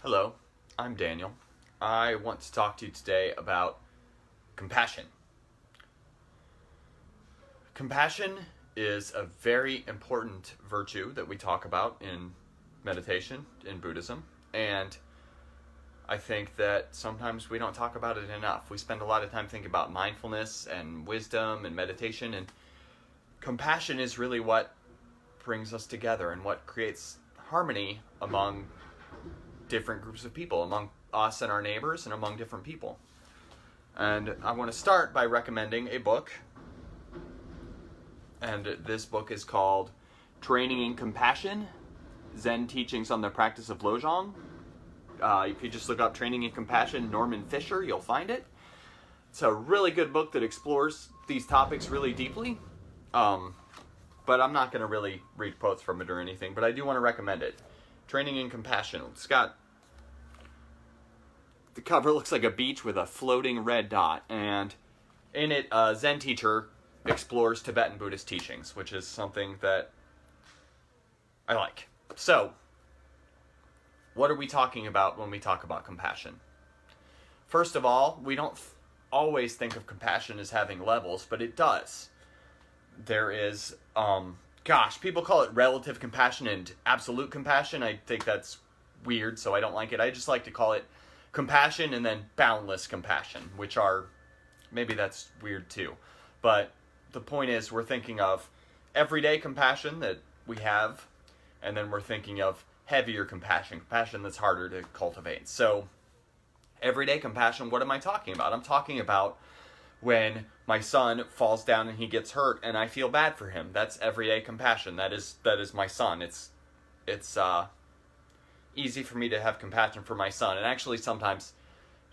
Hello, I'm Daniel. I want to talk to you today about compassion. Compassion is a very important virtue that we talk about in meditation, in Buddhism, and I think that sometimes we don't talk about it enough. We spend a lot of time thinking about mindfulness and wisdom and meditation, and compassion is really what brings us together and what creates harmony among different groups of people, among us and our neighbors and among different people. And I want to start by recommending a book, and this book is called Training in Compassion, Zen Teachings on the Practice of Lojong. If you just look up Training in Compassion, Norman Fischer, you'll find it. It's a really good book that explores these topics really deeply, but I'm not going to really read quotes from it or anything, but I do want to recommend it. Training in Compassion. It's got, the cover looks like a beach with a floating red dot, and in it, a Zen teacher explores Tibetan Buddhist teachings, which is something that I like. So, what are we talking about when we talk about compassion? First of all, we don't always think of compassion as having levels, but it does. There is, people call it relative compassion and absolute compassion. I think that's weird, so I don't like it. I just like to call it compassion and then boundless compassion, which are, maybe that's weird too. But the point is, we're thinking of everyday compassion that we have, and then we're thinking of heavier compassion that's harder to cultivate. So, everyday compassion, what am I talking about? I'm talking about when my son falls down and he gets hurt and I feel bad for him. That's everyday compassion. That is my son. It's easy for me to have compassion for my son, and actually sometimes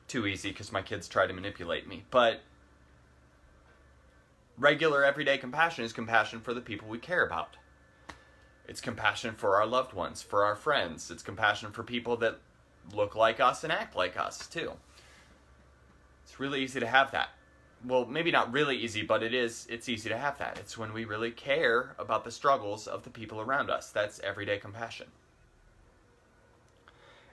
too easy because my kids try to manipulate me. But regular everyday compassion is compassion for the people we care about. It's compassion for our loved ones, for our friends. It's compassion for people that look like us and act like us too. It's really easy to have that. Well, maybe not really easy, but it's easy to have that. It's when we really care about the struggles of the people around us. That's everyday compassion.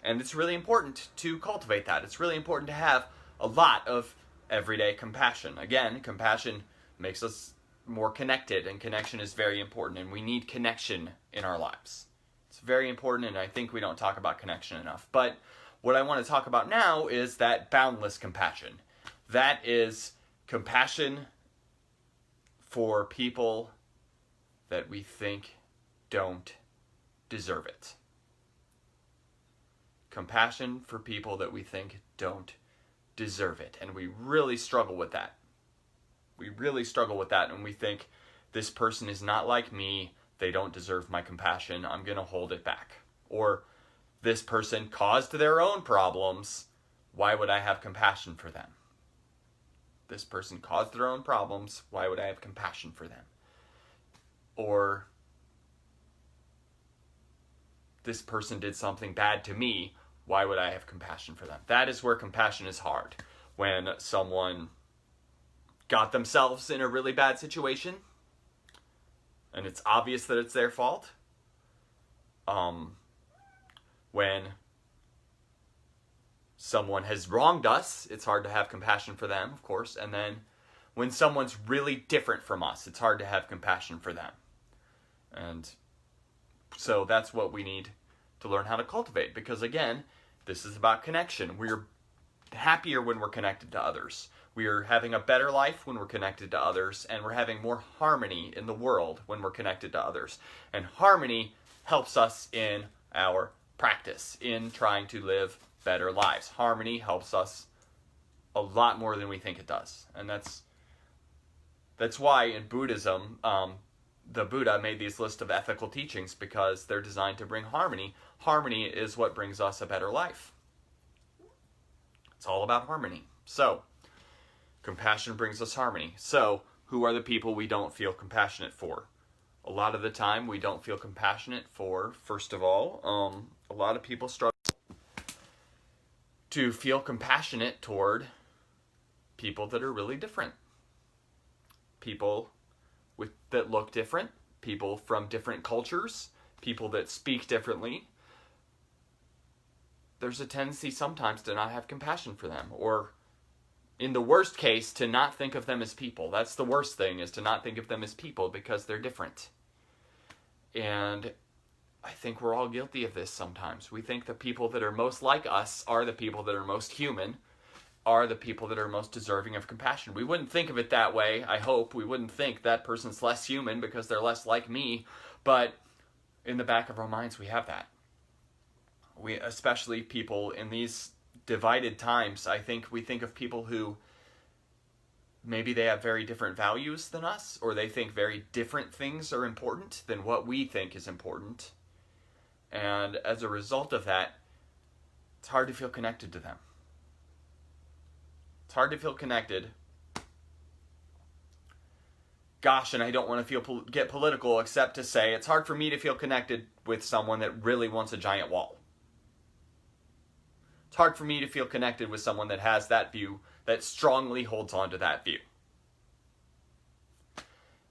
And it's really important to cultivate that. It's really important to have a lot of everyday compassion. Again, compassion makes us more connected, and connection is very important, and we need connection in our lives. It's very important, and I think we don't talk about connection enough. But what I want to talk about now is that boundless compassion. That is compassion for people that we think don't deserve it. Compassion for people that we think don't deserve it. And we really struggle with that. We really struggle with that, and we think, this person is not like me, they don't deserve my compassion, I'm going to hold it back. Or, this person caused their own problems, why would I have compassion for them? This person caused their own problems, why would I have compassion for them? Or, this person did something bad to me, why would I have compassion for them? That is where compassion is hard. When someone got themselves in a really bad situation, and it's obvious that it's their fault. When someone has wronged us, it's hard to have compassion for them, of course. And then when someone's really different from us, it's hard to have compassion for them. And so that's what we need to learn how to cultivate. Because again, this is about connection. We're happier when we're connected to others. We are having a better life when we're connected to others, and we're having more harmony in the world when we're connected to others. And harmony helps us in our practice, in trying to live better lives. Harmony helps us a lot more than we think it does. And that's why in Buddhism, the Buddha made these list of ethical teachings, because they're designed to bring harmony. Harmony is what brings us a better life. It's all about harmony. So, compassion brings us harmony. So, who are the people we don't feel compassionate for? A lot of the time, we don't feel compassionate for, first of all, a lot of people struggle to feel compassionate toward people that are really different. People that look different, people from different cultures, people that speak differently, there's a tendency sometimes to not have compassion for them, or in the worst case, to not think of them as people. That's the worst thing, is to not think of them as people because they're different. And I think we're all guilty of this sometimes. We think the people that are most like us are the people that are most human, are the people that are most deserving of compassion. We wouldn't think of it that way, I hope. We wouldn't think that person's less human because they're less like me, but in the back of our minds we have that. We, especially people in these divided times, I think we think of people who maybe they have very different values than us, or they think very different things are important than what we think is important. And as a result of that, it's hard to feel connected to them. It's hard to feel connected. Gosh, and I don't want to get political, except to say it's hard for me to feel connected with someone that really wants a giant wall. It's hard for me to feel connected with someone that has that view, that strongly holds on to that view.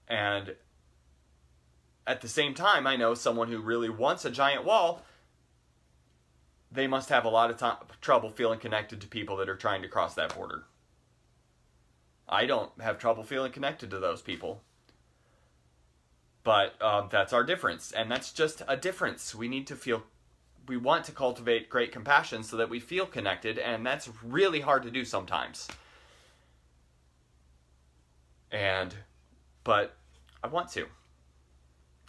And at the same time, I know someone who really wants a giant wall, they must have a lot of trouble feeling connected to people that are trying to cross that border. I don't have trouble feeling connected to those people. But that's our difference, and that's just a difference. We want to cultivate great compassion so that we feel connected, and that's really hard to do sometimes. But I want to.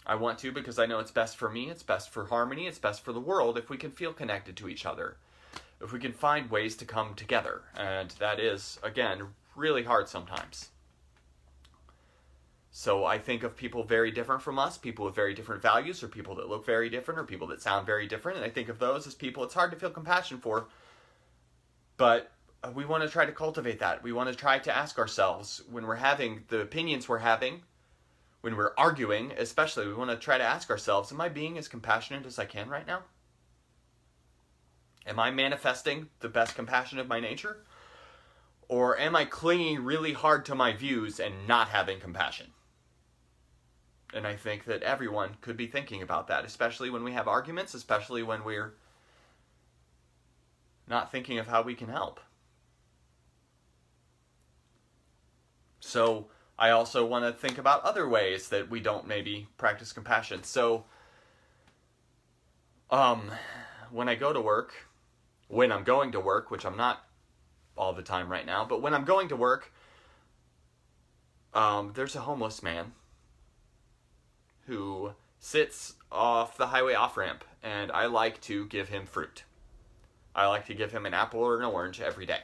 I want to because I know it's best for me, it's best for harmony, it's best for the world if we can feel connected to each other. If we can find ways to come together. And that is, again, really hard sometimes. So I think of people very different from us, people with very different values, or people that look very different, or people that sound very different. And I think of those as people it's hard to feel compassion for. But we want to try to cultivate that. We want to try to ask ourselves, when we're having the opinions we're having, when we're arguing especially, we want to try to ask ourselves, am I being as compassionate as I can right now? Am I manifesting the best compassion of my nature? Or am I clinging really hard to my views and not having compassion? And I think that everyone could be thinking about that, especially when we have arguments, especially when we're not thinking of how we can help. So I also want to think about other ways that we don't maybe practice compassion. So when I go to work, when I'm going to work, which I'm not all the time right now, but when I'm going to work, there's a homeless man who sits off the highway off-ramp, and I like to give him fruit. I like to give him an apple or an orange every day.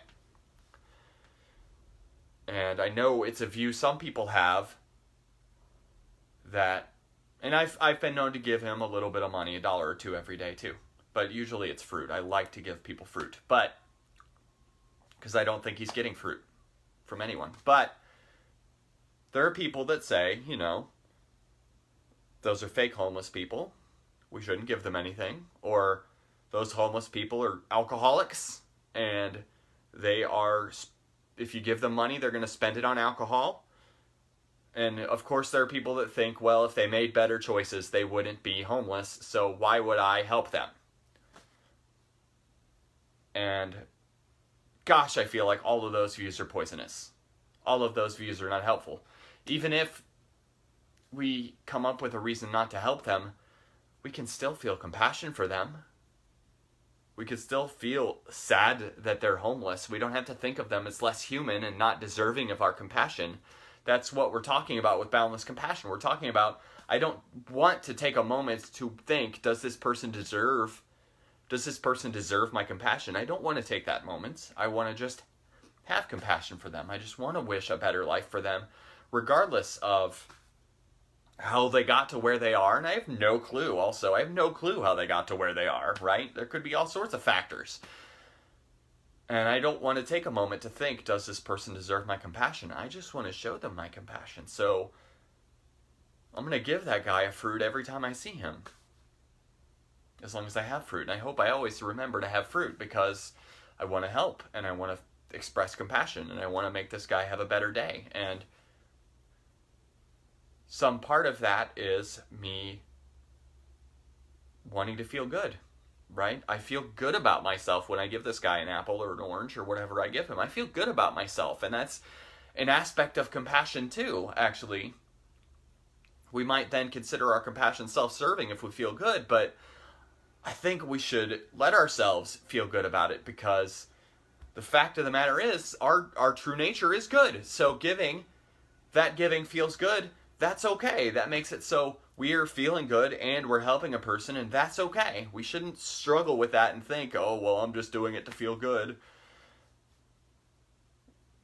And I know it's a view some people have that, and I've been known to give him a little bit of money, $1 or $2 every day too. But usually it's fruit. I like to give people fruit, but because I don't think he's getting fruit from anyone. But there are people that say, those are fake homeless people. We shouldn't give them anything. Or those homeless people are alcoholics, and if you give them money, they're going to spend it on alcohol. And of course there are people that think, well, if they made better choices, they wouldn't be homeless, so why would I help them? And gosh, I feel like all of those views are poisonous. All of those views are not helpful. Even if we come up with a reason not to help them, we can still feel compassion for them. We can still feel sad that they're homeless. We don't have to think of them as less human and not deserving of our compassion. That's what we're talking about with Boundless Compassion. We're talking about, I don't want to take a moment to think, does this person deserve my compassion? I don't want to take that moment. I want to just have compassion for them. I just want to wish a better life for them, regardless of how they got to where they are. And I have no clue also. I have no clue how they got to where they are, right? There could be all sorts of factors. And I don't want to take a moment to think, does this person deserve my compassion? I just want to show them my compassion. So I'm going to give that guy a fruit every time I see him, as long as I have fruit. And I hope I always remember to have fruit, because I want to help, and I want to express compassion, and I want to make this guy have a better day. And some part of that is me wanting to feel good. right? I feel good about myself when I give this guy an apple or an orange or whatever I give him. I feel good about myself, and that's an aspect of compassion too, actually. We might then consider our compassion self-serving if we feel good, but I think we should let ourselves feel good about it, because the fact of the matter is our true nature is good. So giving feels good, that's okay. That makes it so we're feeling good and we're helping a person, and that's okay. We shouldn't struggle with that and think, oh, well, I'm just doing it to feel good.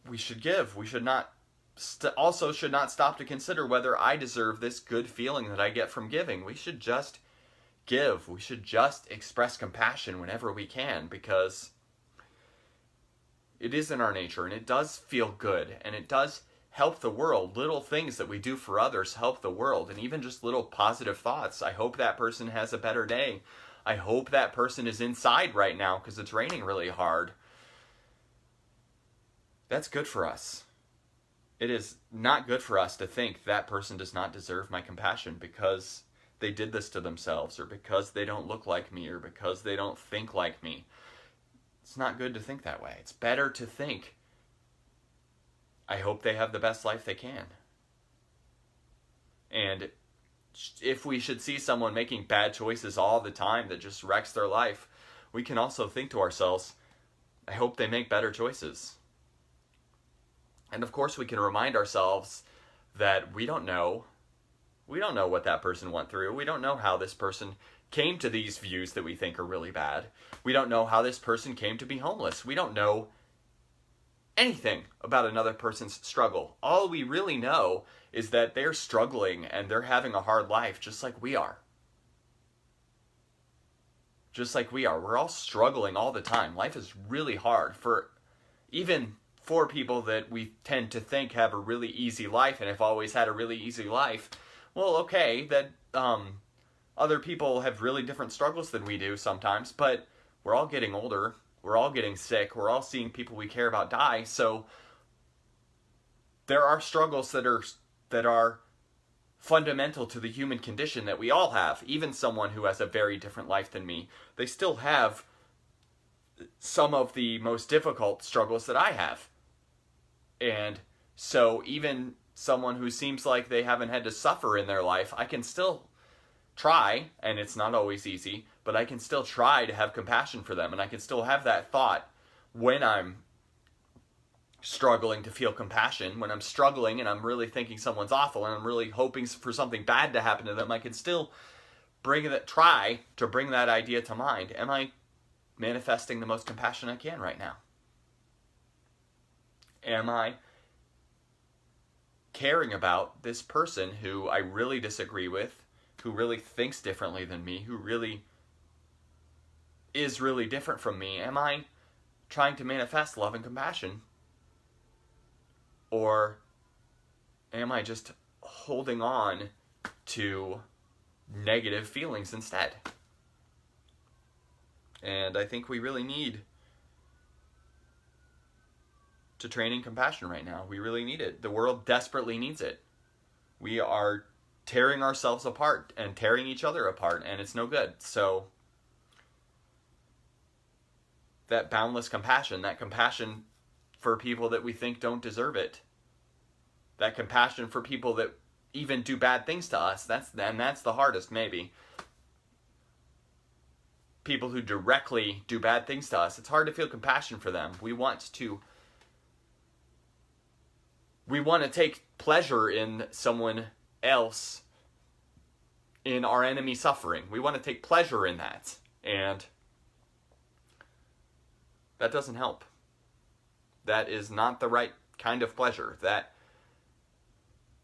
We should give. We should not also should not stop to consider whether I deserve this good feeling that I get from giving. We should just give. We should just express compassion whenever we can, because it is in our nature, and it does feel good, and it does help the world. Little things that we do for others help the world, and even just little positive thoughts. I hope that person has a better day. I hope that person is inside right now because it's raining really hard. That's good for us. It is not good for us to think that person does not deserve my compassion because they did this to themselves, or because they don't look like me, or because they don't think like me. It's not good to think that way. It's better to think, I hope they have the best life they can. And if we should see someone making bad choices all the time that just wrecks their life, we can also think to ourselves, I hope they make better choices. And of course we can remind ourselves that we don't know what that person went through. We don't know how this person came to these views that we think are really bad. We don't know how this person came to be homeless. We don't know anything about another person's struggle. All we really know is that they're struggling and they're having a hard life just like we are. Just like we are. We're all struggling all the time. Life is really hard even for people that we tend to think have a really easy life and have always had a really easy life. Well, okay, that other people have really different struggles than we do sometimes, but we're all getting older. We're all getting sick. We're all seeing people we care about die. So there are struggles that are fundamental to the human condition that we all have. Even someone who has a very different life than me, they still have some of the most difficult struggles that I have. And so even someone who seems like they haven't had to suffer in their life, I can still try, and it's not always easy, but I can still try to have compassion for them, and I can still have that thought when I'm struggling to feel compassion. When I'm struggling and I'm really thinking someone's awful and I'm really hoping for something bad to happen to them, I can still try to bring that idea to mind. Am I manifesting the most compassion I can right now? Am I caring about this person who I really disagree with, who really thinks differently than me, who really is really different from me? Am I trying to manifest love and compassion? Or am I just holding on to negative feelings instead? And I think we really need to train in compassion right now. We really need it. The world desperately needs it. We are tearing ourselves apart and tearing each other apart, and it's no good. So that boundless compassion, that compassion for people that we think don't deserve it, that compassion for people that even do bad things to us, that's the hardest maybe. People who directly do bad things to us, it's hard to feel compassion for them. We want to take pleasure in someone else, in our enemy suffering. We want to take pleasure in that. And that doesn't help. That is not the right kind of pleasure. That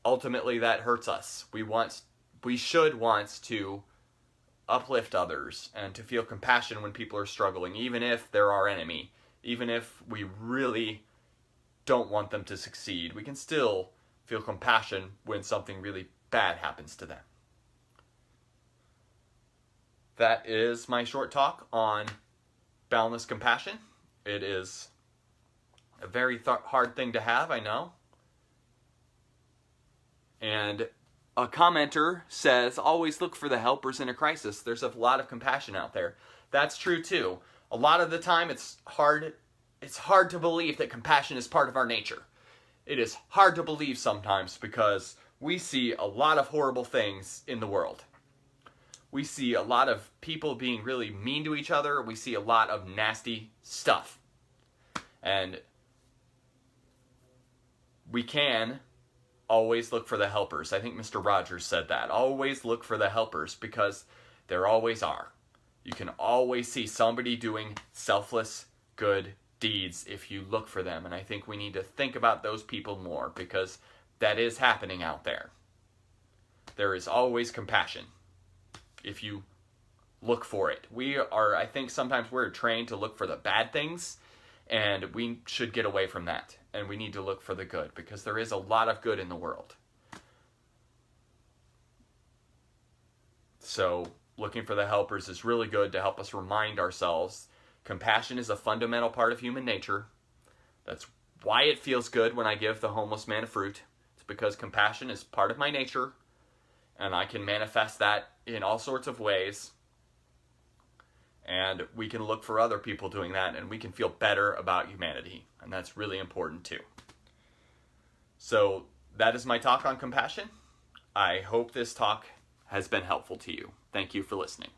ultimately that hurts us. We should want to uplift others and to feel compassion when people are struggling, even if they're our enemy, even if we really don't want them to succeed. We can still feel compassion when something really bad happens to them. That is my short talk on boundless compassion. It is a very hard thing to have, I know. And a commenter says, always look for the helpers in a crisis. There's a lot of compassion out there. that's true too. A lot of the time it's hard to believe that compassion is part of our nature. It is hard to believe sometimes because we see a lot of horrible things in the world. We see a lot of people being really mean to each other. We see a lot of nasty stuff. And we can always look for the helpers. I think Mr. Rogers said that. Always look for the helpers, because there always are. You can always see somebody doing selfless, good deeds if you look for them. And I think we need to think about those people more, because that is happening out there. There is always compassion if you look for it. I think sometimes we're trained to look for the bad things, and we should get away from that. And we need to look for the good, because there is a lot of good in the world. So looking for the helpers is really good to help us remind ourselves compassion is a fundamental part of human nature. That's why it feels good when I give the homeless man a fruit. It's because compassion is part of my nature, and I can manifest that in all sorts of ways. And we can look for other people doing that, and we can feel better about humanity. And that's really important too. So that is my talk on compassion. I hope this talk has been helpful to you. Thank you for listening.